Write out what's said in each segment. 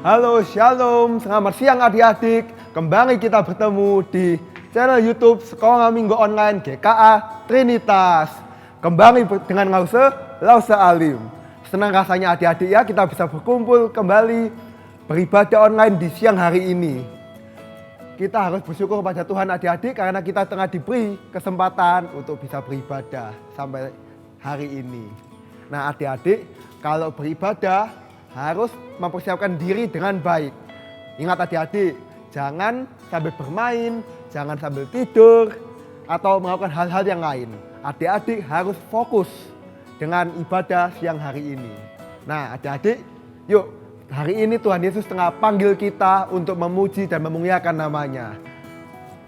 Halo, shalom, selamat siang adik-adik. Kembali kita bertemu di channel YouTube Sekolah Minggu Online GKA Trinitas. Kembali dengan Lause Alim. Senang rasanya adik-adik ya, kita bisa berkumpul kembali beribadah online di siang hari ini. Kita harus bersyukur kepada Tuhan adik-adik karena kita tengah diberi kesempatan untuk bisa beribadah sampai hari ini. Nah adik-adik, kalau beribadah harus mempersiapkan diri dengan baik. Ingat adik-adik, jangan sambil bermain, jangan sambil tidur, atau melakukan hal-hal yang lain. Adik-adik harus fokus dengan ibadah siang hari ini. Nah adik-adik, yuk hari ini Tuhan Yesus tengah panggil kita untuk memuji dan memuliakan namanya.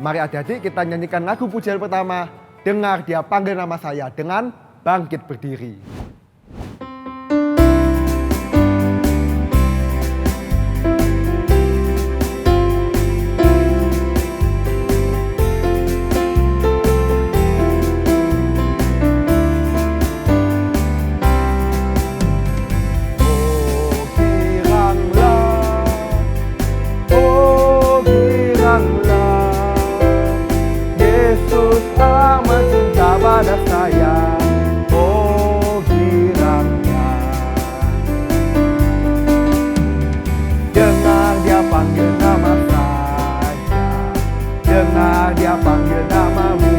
Mari adik-adik kita nyanyikan lagu pujian pertama, Dengar Dia Panggil Nama Saya, dengan bangkit berdiri. Dia panggil namamu,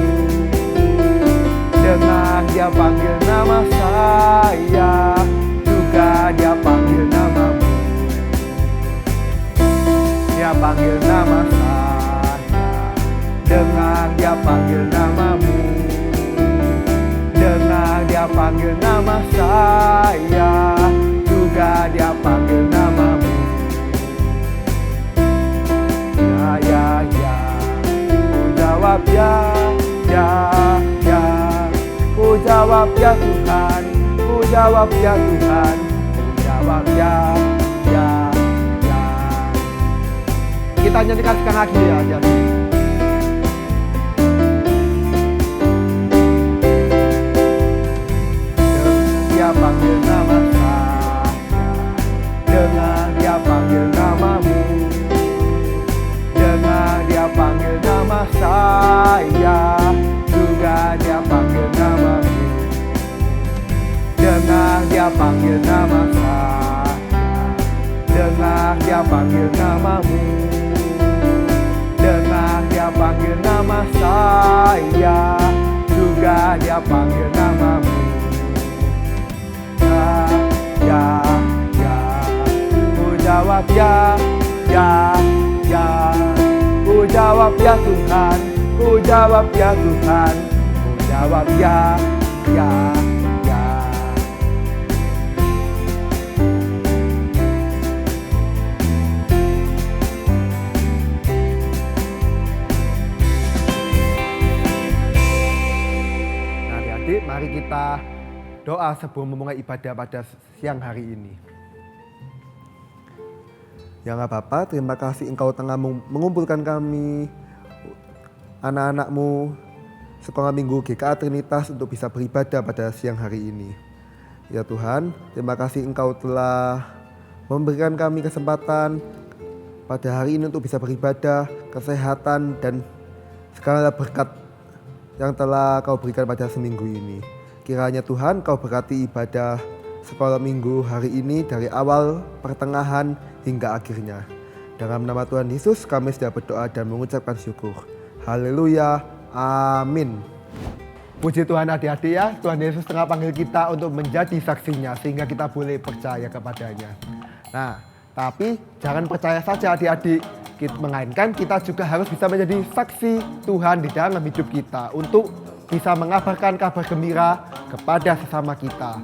dengar Dia panggil nama saya, juga Dia panggil namamu. Dia panggil nama saya, dengar Dia panggil namamu, dengar Dia panggil nama saya, juga Dia panggil namamu. Ya, jawab ya, ku jawab ya Tuhan, ku jawab ya Tuhan, ku jawab ya. Kita nyanyikan sekali lagi ya, jadi. Dia panggil nama saya, dengar Dia panggil namamu, dengar Dia panggil nama saya, juga Dia panggil namamu. Dengar Dia panggil nama saya, dengar Dia panggil namamu, dengar Dia panggil nama saya, juga Dia panggil namamu. Ya, ku jawab ya. Ku jawab ya Tuhan, ku jawab ya Tuhan, ku jawab ya. Nah adik-adik, mari kita doa sebelum memulai ibadah pada siang hari ini. Ya Allah Bapa, terima kasih Engkau tengah mengumpulkan kami, anak-anak-Mu, Sekolah Minggu GKA Trinitas untuk bisa beribadah pada siang hari ini. Ya Tuhan, terima kasih Engkau telah memberikan kami kesempatan pada hari ini untuk bisa beribadah, kesehatan dan segala berkat yang telah Kau berikan pada seminggu ini. Kiranya Tuhan Kau berkati ibadah Sekolah Minggu hari ini dari awal, pertengahan, hingga akhirnya. Dalam nama Tuhan Yesus kami sudah berdoa dan mengucapkan syukur. Haleluya, amin. Puji Tuhan adik-adik ya, Tuhan Yesus tengah panggil kita untuk menjadi saksinya sehingga kita boleh percaya kepadanya. Nah, tapi jangan percaya saja adik-adik, melainkan kita juga harus bisa menjadi saksi Tuhan di dalam hidup kita untuk bisa mengabarkan kabar gembira kepada sesama kita.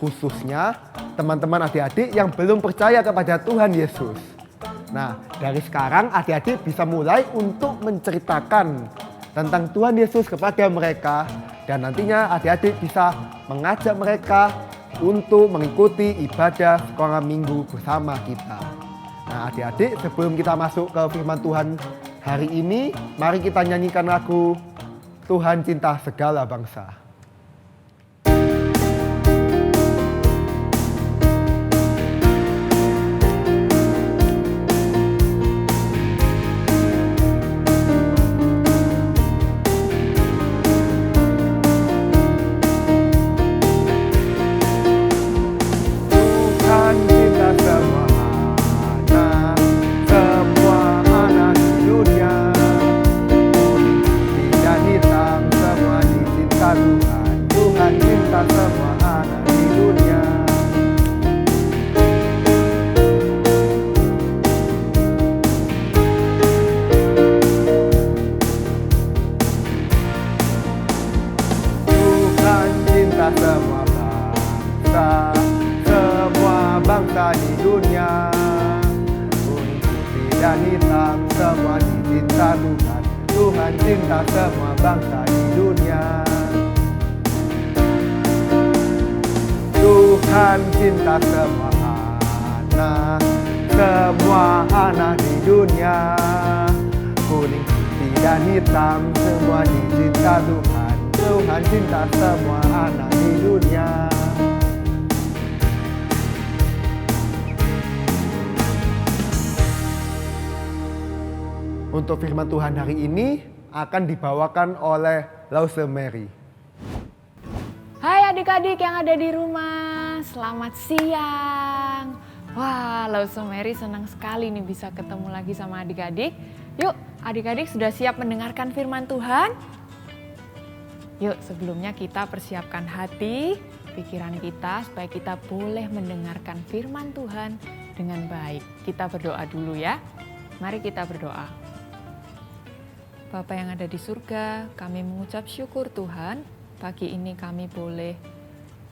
Khususnya teman-teman adik-adik yang belum percaya kepada Tuhan Yesus. Nah, dari sekarang adik-adik bisa mulai untuk menceritakan tentang Tuhan Yesus kepada mereka. Dan nantinya adik-adik bisa mengajak mereka untuk mengikuti ibadah sekolah minggu bersama kita. Nah adik-adik, sebelum kita masuk ke firman Tuhan hari ini, mari kita nyanyikan lagu Tuhan Cinta Segala Bangsa. Ku bangsa di dunia. Kuning, putih, dan hitam semua dicinta Tuhan. Tuhan cinta semua bangsa di dunia. Tuhan cinta semua anak di dunia. Kuning, putih, dan hitam semua dicinta Tuhan. Tuhan cinta semua anak di dunia. Untuk firman Tuhan hari ini akan dibawakan oleh Lause Mary. Hai adik-adik yang ada di rumah, selamat siang. Wah, Lause Mary senang sekali nih bisa ketemu lagi sama adik-adik. Yuk, adik-adik sudah siap mendengarkan firman Tuhan? Yuk, sebelumnya kita persiapkan hati, pikiran kita supaya kita boleh mendengarkan firman Tuhan dengan baik. Kita berdoa dulu ya. Mari kita berdoa. Bapa yang ada di surga, kami mengucap syukur Tuhan. Pagi ini kami boleh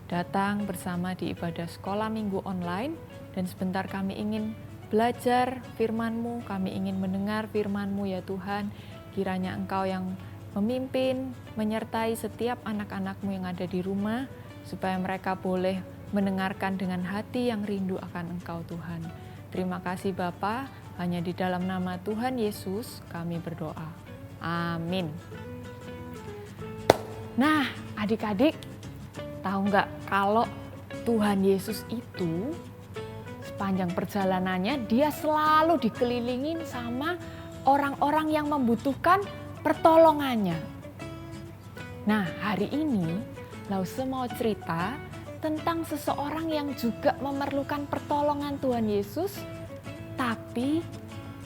datang bersama di ibadah sekolah minggu online. Dan sebentar kami ingin belajar firman-Mu, kami ingin mendengar firman-Mu ya Tuhan. Kiranya Engkau yang memimpin, menyertai setiap anak-anak-Mu yang ada di rumah. Supaya mereka boleh mendengarkan dengan hati yang rindu akan Engkau Tuhan. Terima kasih Bapa, hanya di dalam nama Tuhan Yesus kami berdoa. Amin. Nah, adik-adik, tahu nggak kalau Tuhan Yesus itu sepanjang perjalanannya dia selalu dikelilingin sama orang-orang yang membutuhkan pertolongannya. Nah, hari ini Lause mau cerita tentang seseorang yang juga memerlukan pertolongan Tuhan Yesus, tapi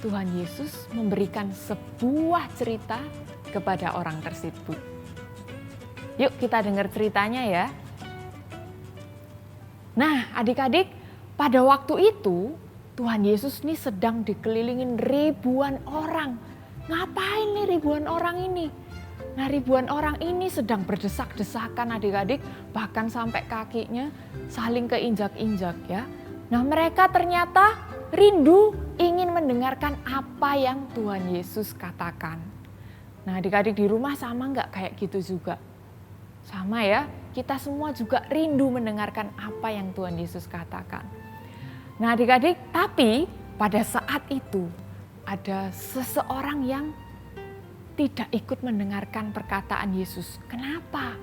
Tuhan Yesus memberikan sebuah cerita kepada orang tersebut. Yuk kita dengar ceritanya ya. Nah adik-adik, pada waktu itu Tuhan Yesus nih sedang dikelilingin ribuan orang. Ngapain nih ribuan orang ini? Nah ribuan orang ini sedang berdesak-desakan adik-adik, bahkan sampai kakinya saling keinjak-injak ya. Nah mereka ternyata rindu ingin mendengarkan apa yang Tuhan Yesus katakan. Nah adik-adik di rumah sama nggak kayak gitu juga? Sama ya, kita semua juga rindu mendengarkan apa yang Tuhan Yesus katakan. Nah adik-adik, tapi pada saat itu ada seseorang yang tidak ikut mendengarkan perkataan Yesus. Kenapa?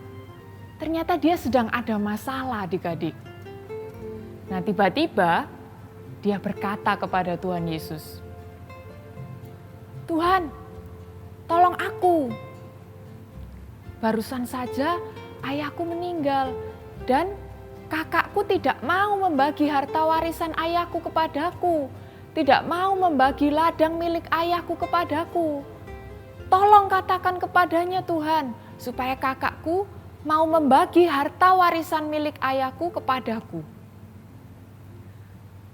Ternyata dia sedang ada masalah adik-adik. Nah tiba-tiba dia berkata kepada Tuhan Yesus, "Tuhan, tolong aku. Barusan saja ayahku meninggal dan kakakku tidak mau membagi harta warisan ayahku kepadaku. Tidak mau membagi ladang milik ayahku kepadaku. Tolong katakan kepadanya Tuhan, supaya kakakku mau membagi harta warisan milik ayahku kepadaku."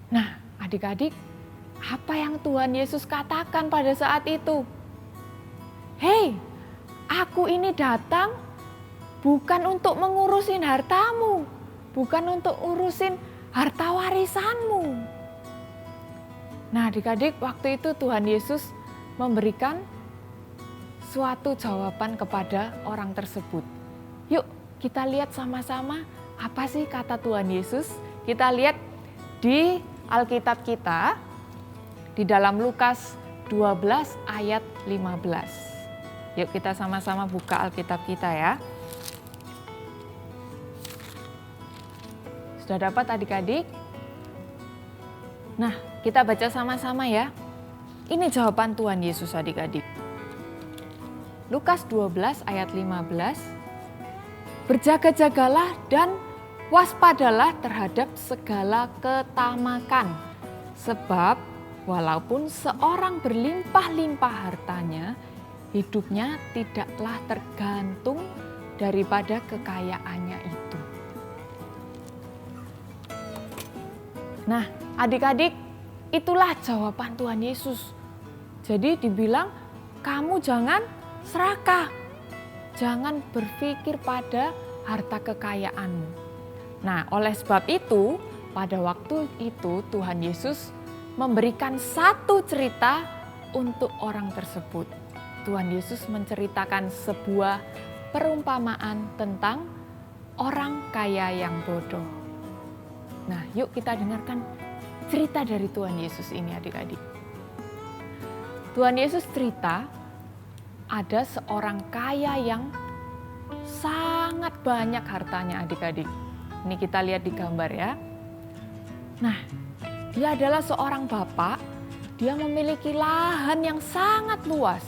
Nah adik-adik, apa yang Tuhan Yesus katakan pada saat itu? "Hei, aku ini datang bukan untuk mengurusin hartamu, bukan untuk urusin harta warisanmu." Nah adik-adik, waktu itu Tuhan Yesus memberikan suatu jawaban kepada orang tersebut. Yuk kita lihat sama-sama apa sih kata Tuhan Yesus. Kita lihat di Alkitab kita, di dalam Lukas 12 ayat 15. Yuk kita sama-sama buka Alkitab kita ya. Sudah dapat adik-adik? Nah, kita baca sama-sama ya. Ini jawaban Tuhan Yesus adik-adik. Lukas 12 ayat 15. "Berjaga-jagalah dan waspadalah terhadap segala ketamakan. Sebab walaupun seorang berlimpah-limpah hartanya, hidupnya tidaklah tergantung daripada kekayaannya itu." Nah, adik-adik, itulah jawaban Tuhan Yesus. Jadi dibilang, kamu jangan serakah, jangan berpikir pada harta kekayaanmu. Nah, oleh sebab itu, pada waktu itu Tuhan Yesus memberikan satu cerita untuk orang tersebut. Tuhan Yesus menceritakan sebuah perumpamaan tentang orang kaya yang bodoh. Nah, yuk kita dengarkan cerita dari Tuhan Yesus ini, adik-adik. Tuhan Yesus cerita ada seorang kaya yang sangat banyak hartanya, adik-adik. Ini kita lihat di gambar ya. Nah, dia adalah seorang bapak, dia memiliki lahan yang sangat luas.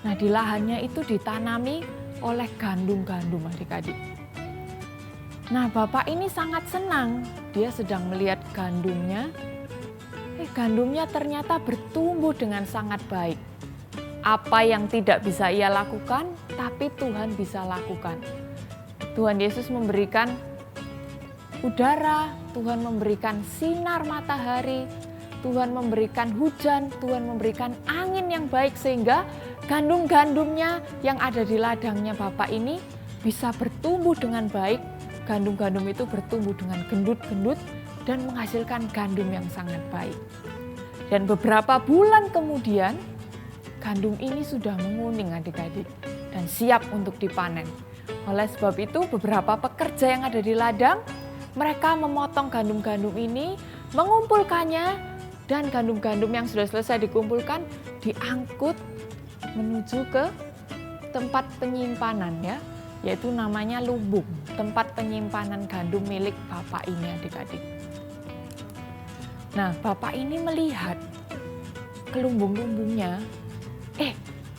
Nah, di lahannya itu ditanami oleh gandum-gandum, adik-adik. Nah, bapak ini sangat senang, dia sedang melihat gandumnya. Gandumnya ternyata bertumbuh dengan sangat baik. Apa yang tidak bisa ia lakukan, tapi Tuhan bisa lakukan. Tuhan Yesus memberikan udara, Tuhan memberikan sinar matahari, Tuhan memberikan hujan, Tuhan memberikan angin yang baik sehingga gandum-gandumnya yang ada di ladangnya Bapak ini bisa bertumbuh dengan baik. Gandum-gandum itu bertumbuh dengan gendut-gendut dan menghasilkan gandum yang sangat baik. Dan beberapa bulan kemudian gandum ini sudah menguning, adik-adik, dan siap untuk dipanen. Oleh sebab itu beberapa pekerja yang ada di ladang, mereka memotong gandum-gandum ini, mengumpulkannya, dan gandum-gandum yang sudah selesai dikumpulkan diangkut menuju ke tempat penyimpanan ya, yaitu namanya lumbung, tempat penyimpanan gandum milik bapak ini, adik-adik. Nah, bapak ini melihat ke lumbung-lumbungnya,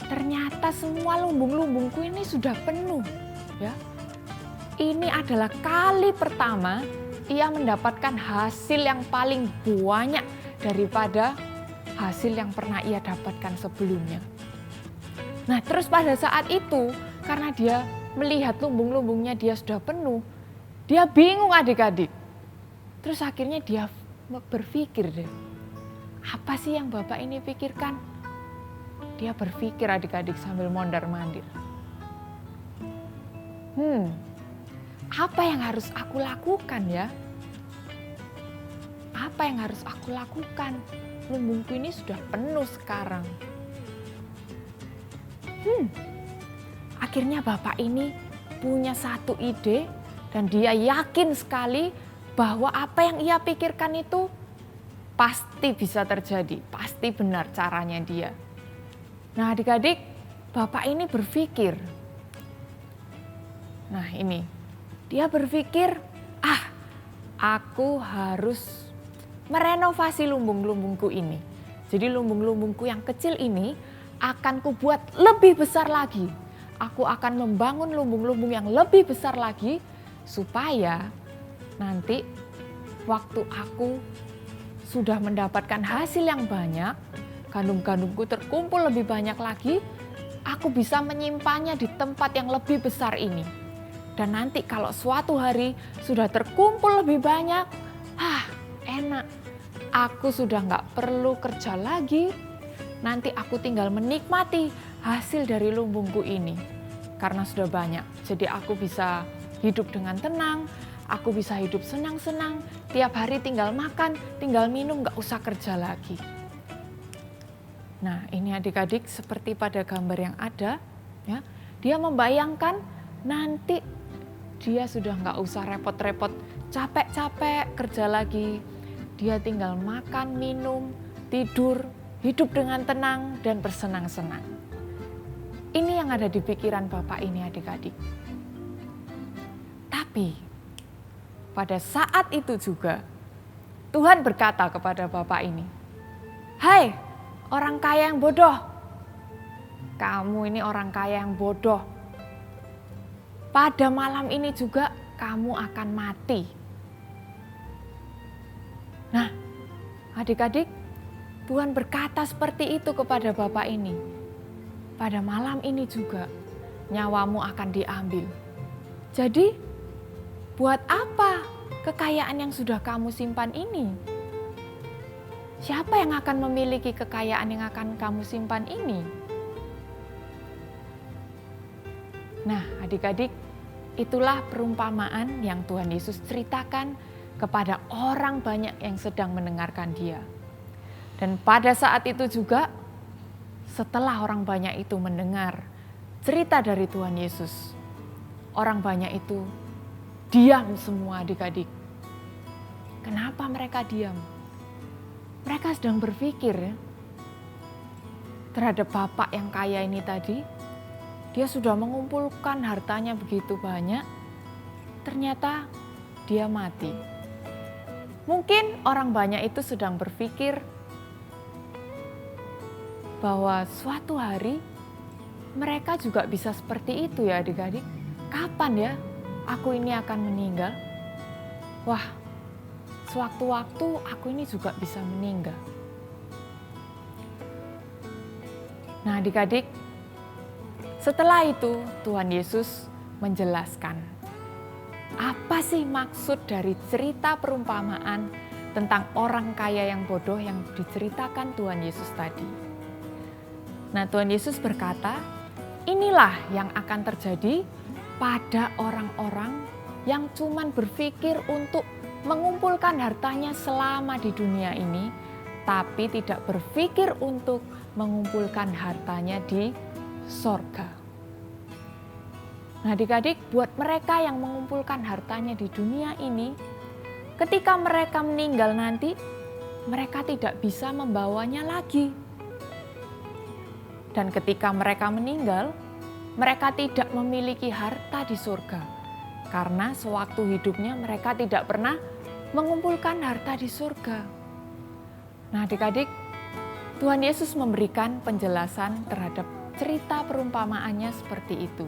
ternyata semua lumbung-lumbungku ini sudah penuh ya. Ini adalah kali pertama ia mendapatkan hasil yang paling banyak daripada hasil yang pernah ia dapatkan sebelumnya. Nah, terus pada saat itu karena dia melihat lumbung-lumbungnya dia sudah penuh, dia bingung, adik-adik. Terus akhirnya dia berpikir deh, apa sih yang bapak ini pikirkan? Dia berpikir, adik-adik, sambil mondar-mandir. Apa yang harus aku lakukan ya? Apa yang harus aku lakukan? Lumbungku ini sudah penuh sekarang. Akhirnya bapak ini punya satu ide dan dia yakin sekali bahwa apa yang ia pikirkan itu pasti bisa terjadi, pasti benar caranya dia. Nah, adik-adik, bapak ini berpikir. Nah, ini dia berpikir, aku harus merenovasi lumbung-lumbungku ini. Jadi lumbung-lumbungku yang kecil ini akan kubuat lebih besar lagi. Aku akan membangun lumbung-lumbung yang lebih besar lagi supaya nanti waktu aku sudah mendapatkan hasil yang banyak, gandum-gandumku terkumpul lebih banyak lagi, aku bisa menyimpannya di tempat yang lebih besar ini. Dan nanti kalau suatu hari sudah terkumpul lebih banyak, enak. Aku sudah nggak perlu kerja lagi. Nanti aku tinggal menikmati hasil dari lumbungku ini. Karena sudah banyak, jadi aku bisa hidup dengan tenang, aku bisa hidup senang-senang, tiap hari tinggal makan, tinggal minum, nggak usah kerja lagi. Nah, ini adik-adik seperti pada gambar yang ada, ya, dia membayangkan nanti dia sudah nggak usah repot-repot, capek-capek kerja lagi. Dia tinggal makan, minum, tidur, hidup dengan tenang dan bersenang-senang. Ini yang ada di pikiran bapak ini, adik-adik. Tapi pada saat itu juga Tuhan berkata kepada bapak ini, "Hai orang kaya yang bodoh, kamu ini orang kaya yang bodoh. Pada malam ini juga kamu akan mati." Nah, adik-adik, Tuhan berkata seperti itu kepada bapak ini. Pada malam ini juga nyawamu akan diambil. Jadi, buat apa kekayaan yang sudah kamu simpan ini? Siapa yang akan memiliki kekayaan yang akan kamu simpan ini? Nah, adik-adik, itulah perumpamaan yang Tuhan Yesus ceritakan kepada orang banyak yang sedang mendengarkan dia. Dan pada saat itu juga, setelah orang banyak itu mendengar cerita dari Tuhan Yesus, orang banyak itu diam semua adik-adik. Kenapa mereka diam? Mereka sedang berpikir ya, terhadap bapak yang kaya ini tadi. Dia sudah mengumpulkan hartanya begitu banyak, ternyata dia mati. Mungkin orang banyak itu sedang berpikir bahwa suatu hari mereka juga bisa seperti itu ya adik-adik. Kapan ya aku ini akan meninggal? Wah, sewaktu-waktu aku ini juga bisa meninggal. Nah adik-adik, setelah itu Tuhan Yesus menjelaskan apa sih maksud dari cerita perumpamaan tentang orang kaya yang bodoh yang diceritakan Tuhan Yesus tadi. Nah Tuhan Yesus berkata, inilah yang akan terjadi pada orang-orang yang cuman berpikir untuk mengumpulkan hartanya selama di dunia ini, tapi tidak berpikir untuk mengumpulkan hartanya di sorga. Nah adik-adik, buat mereka yang mengumpulkan hartanya di dunia ini, ketika mereka meninggal nanti, mereka tidak bisa membawanya lagi. Dan ketika mereka meninggal, mereka tidak memiliki harta di surga. Karena sewaktu hidupnya mereka tidak pernah mengumpulkan harta di surga. Nah adik-adik, Tuhan Yesus memberikan penjelasan terhadap cerita perumpamaannya seperti itu.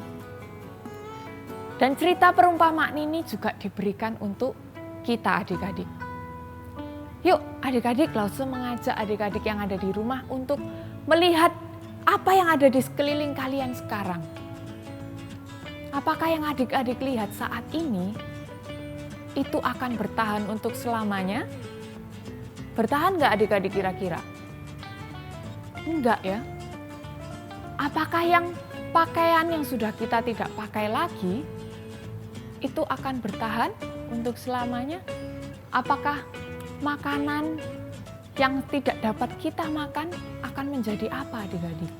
Dan cerita perumpamaan ini juga diberikan untuk kita adik-adik. Yuk adik-adik langsung mengajak adik-adik yang ada di rumah untuk melihat apa yang ada di sekeliling kalian sekarang. Apakah yang adik-adik lihat saat ini itu akan bertahan untuk selamanya? Bertahan nggak adik-adik kira-kira? Enggak ya. Apakah yang pakaian yang sudah kita tidak pakai lagi itu akan bertahan untuk selamanya? Apakah makanan yang tidak dapat kita makan akan menjadi apa adik-adik?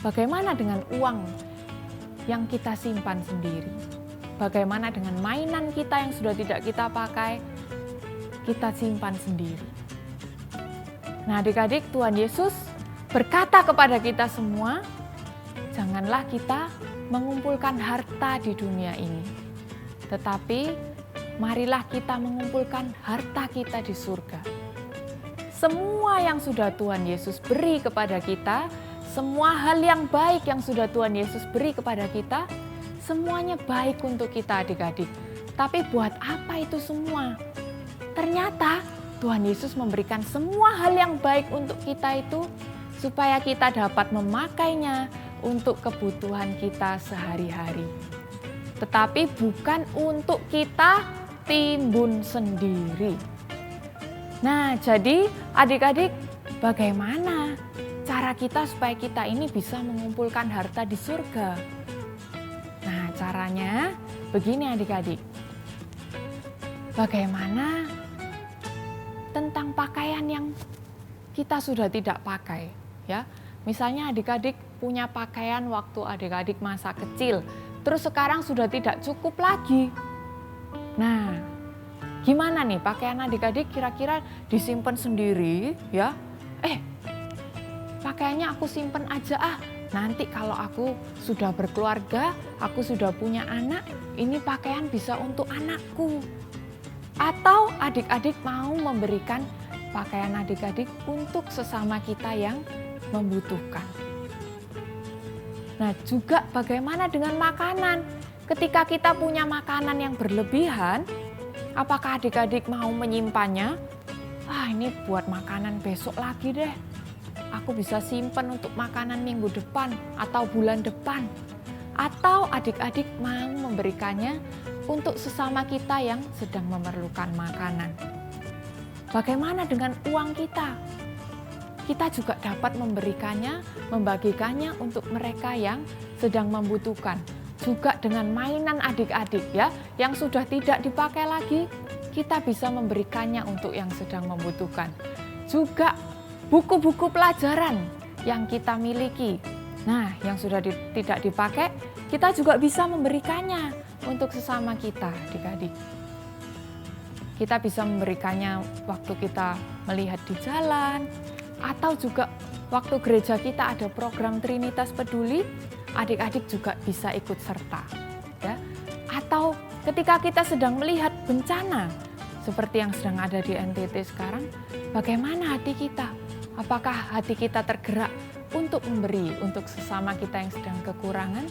Bagaimana dengan uang yang kita simpan sendiri? Bagaimana dengan mainan kita yang sudah tidak kita pakai, kita simpan sendiri? Nah adik-adik, Tuhan Yesus berkata kepada kita semua, janganlah kita mengumpulkan harta di dunia ini, tetapi marilah kita mengumpulkan harta kita di surga. Semua yang sudah Tuhan Yesus beri kepada kita, semua hal yang baik yang sudah Tuhan Yesus beri kepada kita, semuanya baik untuk kita adik-adik. Tapi buat apa itu semua? Ternyata Tuhan Yesus memberikan semua hal yang baik untuk kita itu supaya kita dapat memakainya untuk kebutuhan kita sehari-hari. Tetapi bukan untuk kita timbun sendiri. Nah, jadi adik-adik, bagaimana cara kita supaya kita ini bisa mengumpulkan harta di surga? Nah, caranya begini adik-adik. Bagaimana tentang pakaian yang kita sudah tidak pakai, ya? Misalnya adik-adik punya pakaian waktu adik-adik masa kecil, terus sekarang sudah tidak cukup lagi. Nah, gimana nih pakaian adik-adik kira-kira disimpan sendiri ya? Pakaiannya aku simpen aja nanti kalau aku sudah berkeluarga, aku sudah punya anak, ini pakaian bisa untuk anakku. Atau adik-adik mau memberikan pakaian adik-adik untuk sesama kita yang membutuhkan. Nah juga bagaimana dengan makanan? Ketika kita punya makanan yang berlebihan, apakah adik-adik mau menyimpannya? Ini buat makanan besok lagi deh. Aku bisa simpan untuk makanan minggu depan atau bulan depan. Atau adik-adik mau memberikannya untuk sesama kita yang sedang memerlukan makanan. Bagaimana dengan uang kita? Kita juga dapat memberikannya, membagikannya untuk mereka yang sedang membutuhkan. Juga dengan mainan adik-adik ya, yang sudah tidak dipakai lagi, kita bisa memberikannya untuk yang sedang membutuhkan. Juga buku-buku pelajaran yang kita miliki. Nah, yang sudah tidak dipakai, kita juga bisa memberikannya untuk sesama kita, adik-adik. Kita bisa memberikannya waktu kita melihat di jalan, atau juga waktu gereja kita ada program Trinitas Peduli, adik-adik juga bisa ikut serta. Ya. Atau ketika kita sedang melihat bencana, seperti yang sedang ada di NTT sekarang, bagaimana hati kita? Apakah hati kita tergerak untuk memberi untuk sesama kita yang sedang kekurangan?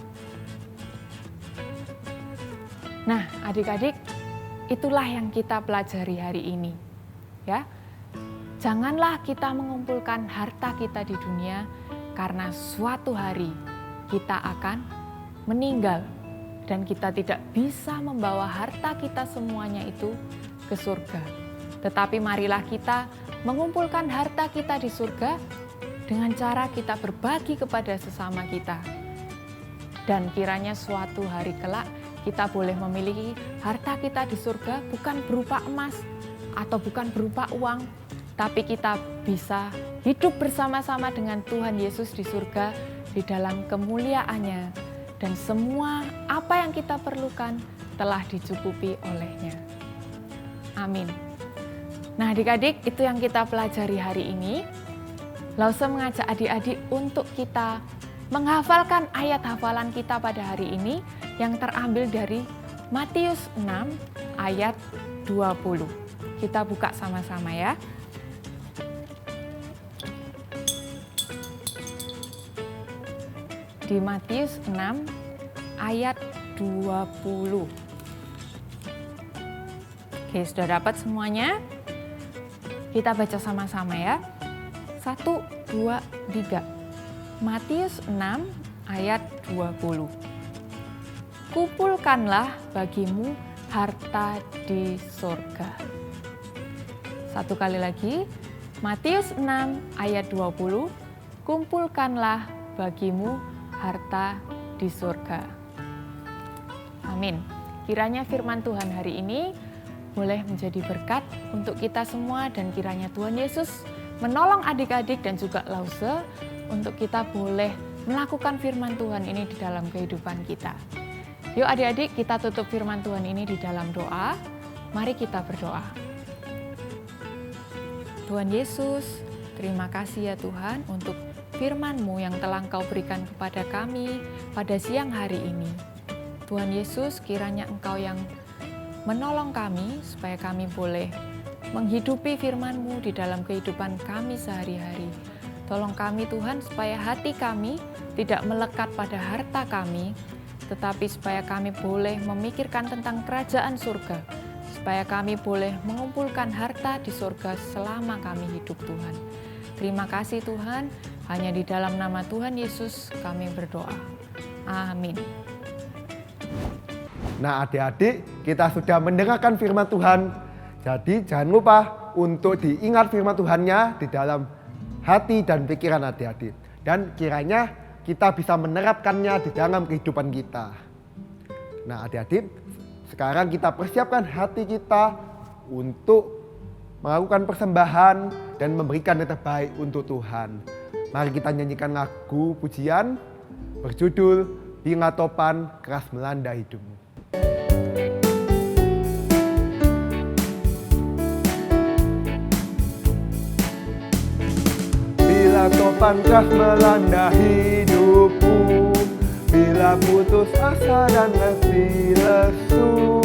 Nah, adik-adik, itulah yang kita pelajari hari ini. Ya. Janganlah kita mengumpulkan harta kita di dunia, karena suatu hari kita akan meninggal dan kita tidak bisa membawa harta kita semuanya itu ke surga. Tetapi marilah kita mengumpulkan harta kita di surga dengan cara kita berbagi kepada sesama kita. Dan kiranya suatu hari kelak kita boleh memiliki harta kita di surga bukan berupa emas atau bukan berupa uang, tapi kita bisa hidup bersama-sama dengan Tuhan Yesus di surga di dalam kemuliaannya, dan semua apa yang kita perlukan telah dicukupi olehnya. Amin. Nah, adik-adik, itu yang kita pelajari hari ini. Lause mengajak adik-adik untuk kita menghafalkan ayat hafalan kita pada hari ini yang terambil dari Matius 6 ayat 20. Kita buka sama-sama ya. Di Matius 6 ayat 20. Oke, sudah dapat semuanya? Kita baca sama-sama ya. 1, 2, 3. Matius 6 ayat 20. Kumpulkanlah bagimu harta di surga. Satu kali lagi. Matius 6 ayat 20. Kumpulkanlah bagimu harta di surga. Amin. Kiranya firman Tuhan hari ini boleh menjadi berkat untuk kita semua, dan kiranya Tuhan Yesus menolong adik-adik dan juga Lause untuk kita boleh melakukan firman Tuhan ini di dalam kehidupan kita. Yuk adik-adik, kita tutup firman Tuhan ini di dalam doa. Mari kita berdoa. Tuhan Yesus, terima kasih ya Tuhan untuk firman-Mu yang telah Engkau berikan kepada kami pada siang hari ini. Tuhan Yesus, kiranya Engkau yang menolong kami supaya kami boleh menghidupi firman-Mu di dalam kehidupan kami sehari-hari. Tolong kami Tuhan supaya hati kami tidak melekat pada harta kami, tetapi supaya kami boleh memikirkan tentang kerajaan surga, supaya kami boleh mengumpulkan harta di surga selama kami hidup Tuhan. Terima kasih Tuhan, hanya di dalam nama Tuhan Yesus kami berdoa. Amin. Nah adik-adik, kita sudah mendengarkan firman Tuhan. Jadi jangan lupa untuk diingat firman Tuhannya di dalam hati dan pikiran adik-adik. Dan kiranya kita bisa menerapkannya di dalam kehidupan kita. Nah adik-adik, sekarang kita persiapkan hati kita untuk melakukan persembahan dan memberikan yang terbaik untuk Tuhan. Mari kita nyanyikan lagu pujian berjudul Bila Topan Keras Melanda Hidupmu. Bila topan keras melanda hidupku, bila putus asa dan letih lesu,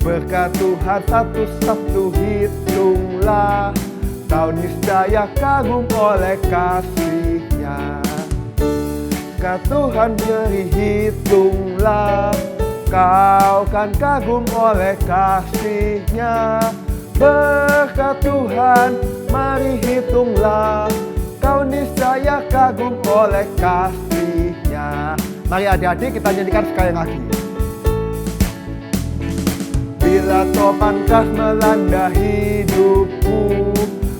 berkat Tuhan satu-satu hitunglah, kau niscaya kagum oleh kasih-Nya. Berkat Tuhan beri hitunglah, kau kan kagum oleh kasih-Nya. Berkat Tuhan mari hitunglah, kau niscaya kagum oleh kasih-Nya. Mari adik-adik kita nyanyikan sekali lagi. Bila topan keras melanda hidupku,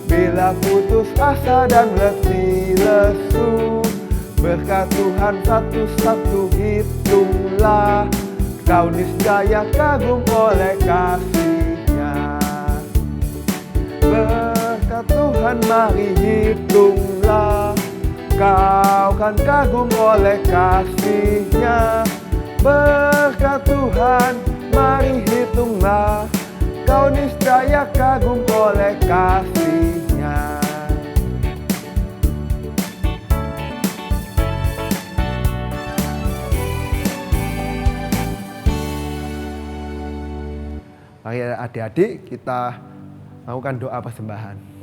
bila putus asa dan letih lesu, berkat Tuhan satu-satu hitunglah, kau niscaya kagum oleh kasih-Nya. Tuhan, mari hitunglah. Kau kan kagum oleh kasih-Nya. Berkat Tuhan, mari hitunglah. Kau niscaya kagum oleh kasih-Nya. Mari adik-adik kita lakukan doa persembahan.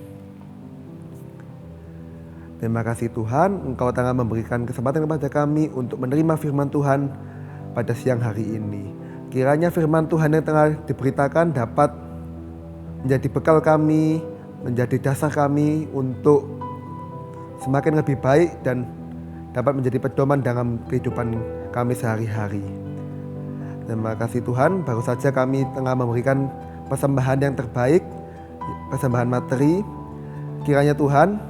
Terima kasih Tuhan, Engkau telah memberikan kesempatan kepada kami untuk menerima firman Tuhan pada siang hari ini. Kiranya firman Tuhan yang telah diberitakan dapat menjadi bekal kami, menjadi dasar kami untuk semakin lebih baik dan dapat menjadi pedoman dalam kehidupan kami sehari-hari. Terima kasih Tuhan, baru saja kami tengah memberikan persembahan yang terbaik, persembahan materi. Kiranya Tuhan,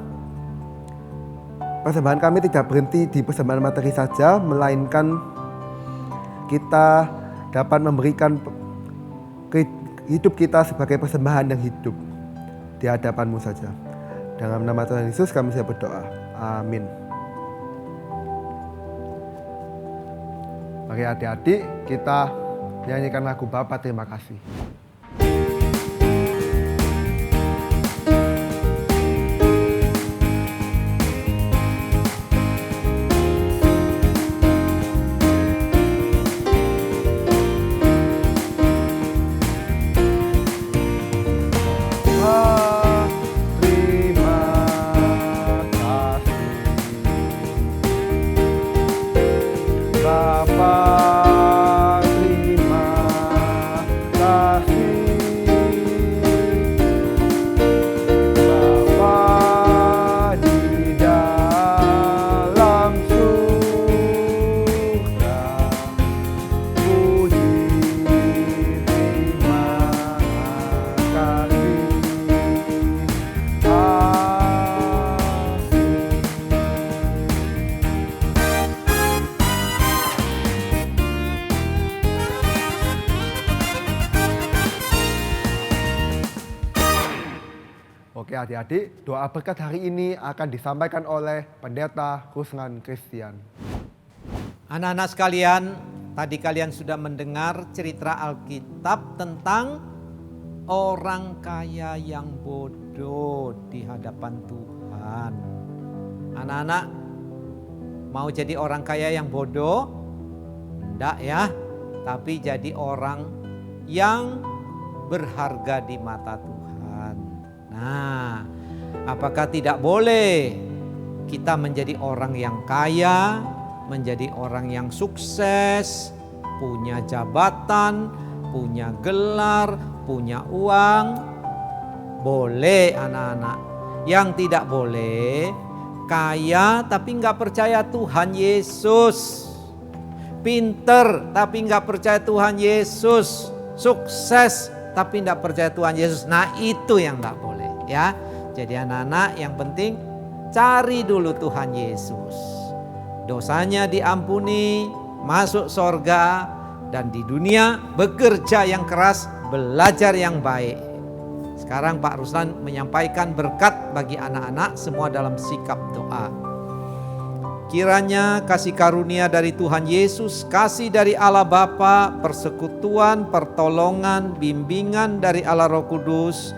persembahan kami tidak berhenti di persembahan materi saja, melainkan kita dapat memberikan hidup kita sebagai persembahan yang hidup di hadapan-Mu saja. Dalam nama Tuhan Yesus kami saya berdoa. Amin. Mari adik-adik kita nyanyikan lagu Bapa Terima Kasih. Oke adik-adik, doa berkat hari ini akan disampaikan oleh Pendeta Rusnan Christian. Anak-anak sekalian, tadi kalian sudah mendengar cerita Alkitab tentang orang kaya yang bodoh di hadapan Tuhan. Anak-anak mau jadi orang kaya yang bodoh? Enggak ya, tapi jadi orang yang berharga di mata Tuhan. Nah, apakah tidak boleh kita menjadi orang yang kaya, menjadi orang yang sukses, punya jabatan, punya gelar, punya uang? Boleh anak-anak. Yang tidak boleh, kaya tapi nggak percaya Tuhan Yesus. Pinter tapi nggak percaya Tuhan Yesus. Sukses tapi nggak percaya Tuhan Yesus. Nah itu yang nggak boleh. Ya, jadi anak-anak yang penting cari dulu Tuhan Yesus. Dosanya diampuni, masuk sorga, dan di dunia bekerja yang keras, belajar yang baik. Sekarang Pak Ruslan menyampaikan berkat bagi anak-anak semua dalam sikap doa. Kiranya kasih karunia dari Tuhan Yesus, kasih dari Allah Bapa, persekutuan, pertolongan, bimbingan dari Allah Roh Kudus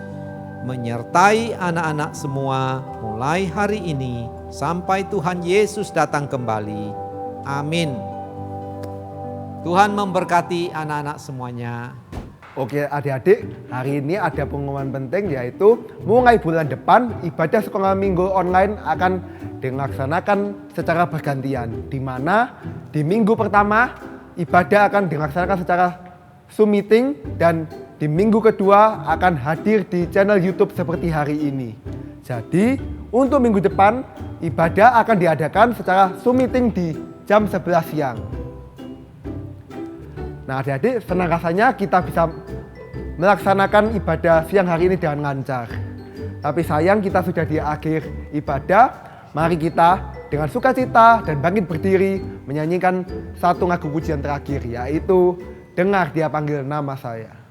menyertai anak-anak semua mulai hari ini sampai Tuhan Yesus datang kembali. Amin. Tuhan memberkati anak-anak semuanya. Oke adik-adik, hari ini ada pengumuman penting, yaitu mulai bulan depan ibadah sekolah minggu online akan dilaksanakan secara bergantian. Di mana di minggu pertama ibadah akan dilaksanakan secara Zoom meeting, dan di minggu kedua akan hadir di channel YouTube seperti hari ini. Jadi untuk minggu depan ibadah akan diadakan secara Zoom meeting di jam 11 siang. Nah adik-adik, senang rasanya kita bisa melaksanakan ibadah siang hari ini dengan lancar. Tapi sayang kita sudah di akhir ibadah. Mari kita dengan sukacita dan bangkit berdiri menyanyikan satu lagu pujian terakhir, yaitu Dengar Dia Panggil Nama Saya.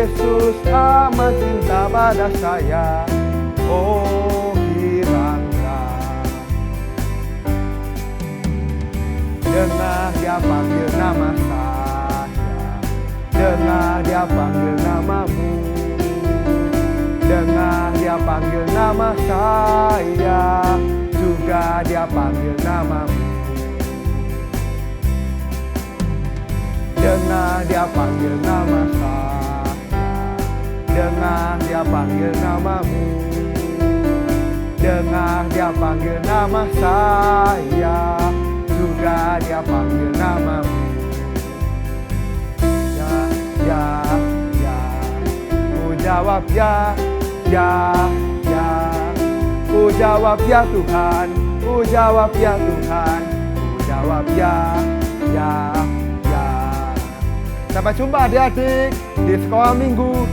Yesus amat cinta pada saya. Oh kiranya dengar dia panggil nama saya, dengar dia panggil namamu, dengar dia panggil nama saya, juga dia panggil namamu. Dengar dia panggil nama saya, dengar dia panggil namamu, dengar dia panggil nama saya, juga dia panggil namamu. Ya, ya, ya, ku jawab ya, ya, ya, ku jawab ya Tuhan, ku jawab ya Tuhan, ku jawab ya, ya, ya. Sampai jumpa adik-adik di sekolah minggu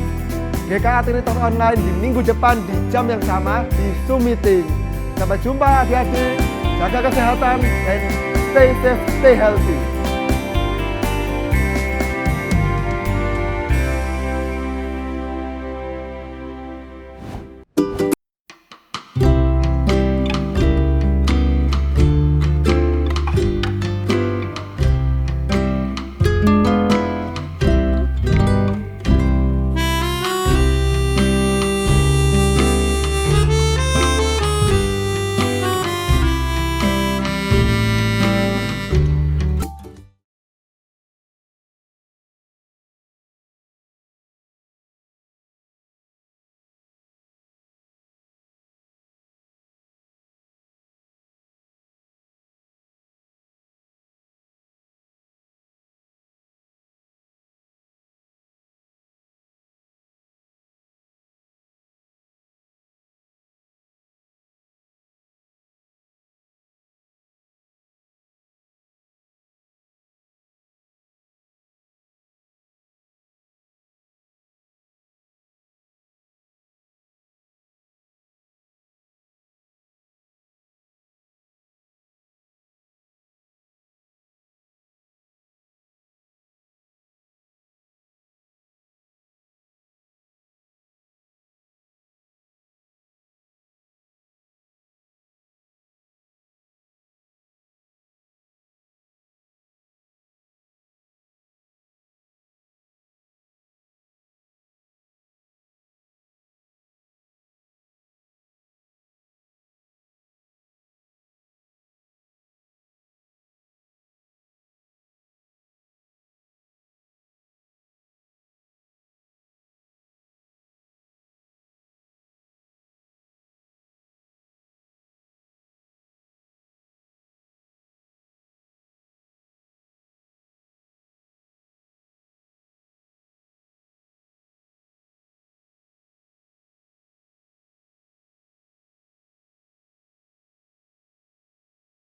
GKA Trinitas Online di minggu depan di jam yang sama di Zoom meeting. Sampai jumpa adik-adik, jaga kesehatan, and stay safe, stay healthy.